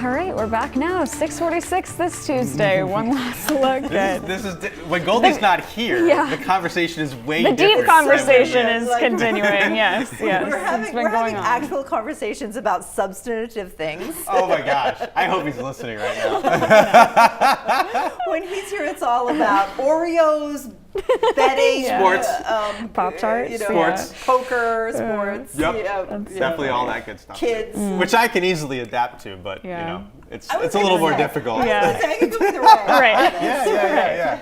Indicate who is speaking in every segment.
Speaker 1: All right, we're back now. 6:46 this Tuesday. One last look at.
Speaker 2: This is when Goldie's not here.
Speaker 1: Yeah.
Speaker 2: The conversation is way
Speaker 1: The
Speaker 2: different.
Speaker 1: deep conversation is continuing. Yes, yes.
Speaker 3: We're
Speaker 1: It's been
Speaker 3: having
Speaker 1: going on.
Speaker 3: actual conversations about substantive things.
Speaker 2: Oh my gosh! I hope he's listening right now.
Speaker 3: When he's here, it's all about Oreos, betting,
Speaker 2: Sports.
Speaker 1: Pop-Tarts,
Speaker 2: Sports.
Speaker 3: poker, sports.
Speaker 2: Yep.
Speaker 3: Yeah.
Speaker 2: Definitely all that good stuff.
Speaker 3: Kids.
Speaker 2: Which I can easily adapt to, but
Speaker 1: Yeah.
Speaker 2: you know, it's
Speaker 3: I was
Speaker 2: a little more
Speaker 3: gonna say.
Speaker 2: difficult.
Speaker 1: Yeah.
Speaker 3: I can go either way.
Speaker 1: Right.
Speaker 2: Yeah.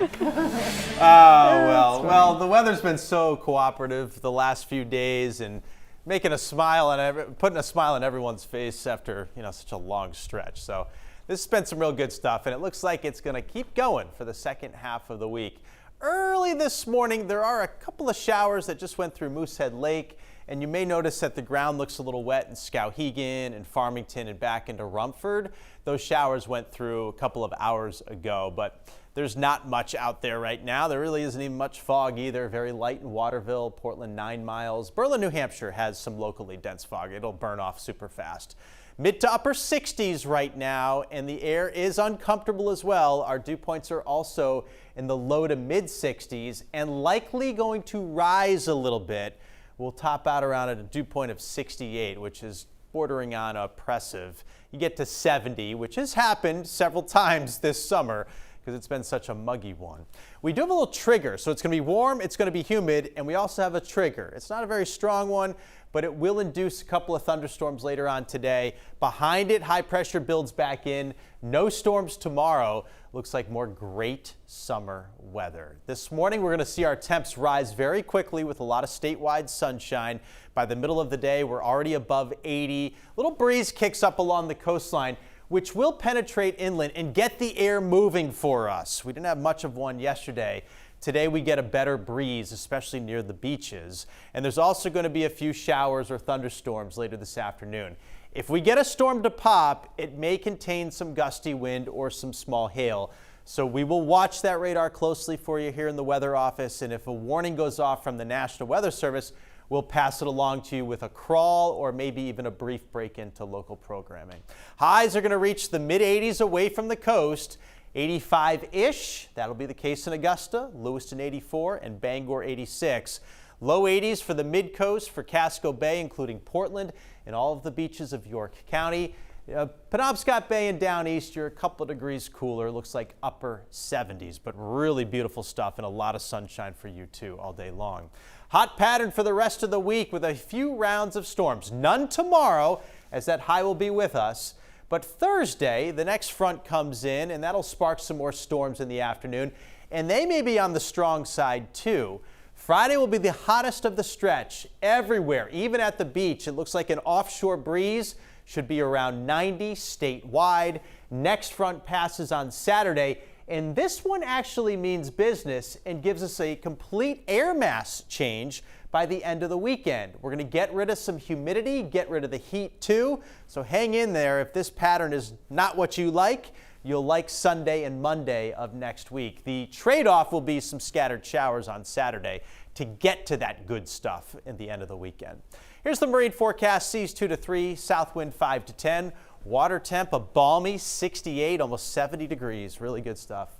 Speaker 2: Oh well. The weather's been so cooperative the last few days and making a smile on putting a smile on everyone's face after such a long stretch. So this has been some real good stuff, and it looks like it's going to keep going for the second half of the week. Early this morning, there are a couple of showers that just went through Moosehead Lake, and you may notice that the ground looks a little wet in Skowhegan and Farmington and back into Rumford. Those showers went through a couple of hours ago, but there's not much out there right now. There really isn't even much fog either. Very light in Waterville, Portland 9 miles. Berlin, New Hampshire has some locally dense fog. It'll burn off super fast. Mid to upper 60s right now, and the air is uncomfortable as well. Our dew points are also in the low to mid 60s and likely going to rise a little bit. We'll top out around at a dew point of 68, which is bordering on oppressive. You get to 70, which has happened several times this summer because it's been such a muggy one. We do have a little trigger, so it's going to be warm, it's going to be humid, and we also have a trigger. It's not a very strong one, but it will induce a couple of thunderstorms later on today. Behind it, high pressure builds back in. No storms tomorrow. Looks like more great summer weather. This morning, we're going to see our temps rise very quickly with a lot of statewide sunshine. By the middle of the day, we're already above 80. Little breeze kicks up along the coastline, which will penetrate inland and get the air moving for us. We didn't have much of one yesterday. Today we get a better breeze, especially near the beaches. And there's also going to be a few showers or thunderstorms later this afternoon. If we get a storm to pop, it may contain some gusty wind or some small hail. So we will watch that radar closely for you here in the weather office. And if a warning goes off from the National Weather Service, we'll pass it along to you with a crawl or maybe even a brief break into local programming. Highs are going to reach the mid 80s away from the coast. 85-ish, that'll be the case in Augusta, Lewiston 84, and Bangor 86. Low 80s for the mid-coast for Casco Bay, including Portland, and all of the beaches of York County. Penobscot Bay and down east, you're a couple of degrees cooler. Looks like upper 70s, but really beautiful stuff and a lot of sunshine for you too all day long. Hot pattern for the rest of the week with a few rounds of storms. None tomorrow, as that high will be with us. But Thursday, the next front comes in, and that'll spark some more storms in the afternoon, and they may be on the strong side too. Friday will be the hottest of the stretch everywhere, even at the beach. It looks like an offshore breeze should be around 90 statewide. Next front passes on Saturday, and this one actually means business and gives us a complete air mass change by the end of the weekend. We're going to get rid of some humidity, get rid of the heat too. So hang in there. If this pattern is not what you like, you'll like Sunday and Monday of next week. The trade-off will be some scattered showers on Saturday to get to that good stuff in the end of the weekend. Here's the marine forecast. Seas 2 to 3, south wind 5 to 10. Water temp a balmy 68, almost 70 degrees. Really good stuff.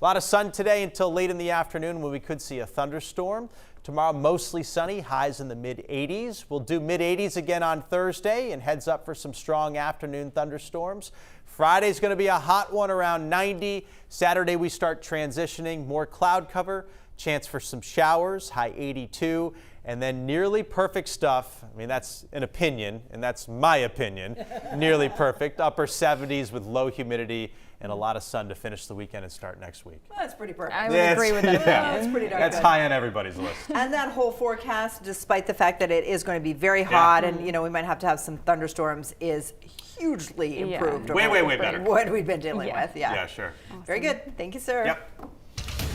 Speaker 2: A lot of sun today until late in the afternoon when we could see a thunderstorm. Tomorrow, mostly sunny, highs in the mid-80s. We'll do mid-80s again on Thursday and heads up for some strong afternoon thunderstorms. Friday's going to be a hot one around 90. Saturday, we start transitioning. More cloud cover, chance for some showers, high 82. And then nearly perfect stuff. I mean, that's an opinion, and that's my opinion. Nearly perfect. Upper 70s with low humidity and a lot of sun to finish the weekend and start next week.
Speaker 3: Well, that's pretty perfect.
Speaker 1: I would agree with that.
Speaker 2: Yeah.
Speaker 3: That's pretty darn
Speaker 2: That's
Speaker 3: good.
Speaker 2: high on everybody's list.
Speaker 3: And that whole forecast, despite the fact that it is going to be very hot and we might have to have some thunderstorms, is hugely improved.
Speaker 2: Way
Speaker 3: over
Speaker 2: better.
Speaker 3: what we've been dealing with.
Speaker 2: Yeah, sure.
Speaker 3: Very good. Thank you, sir.
Speaker 2: Yep.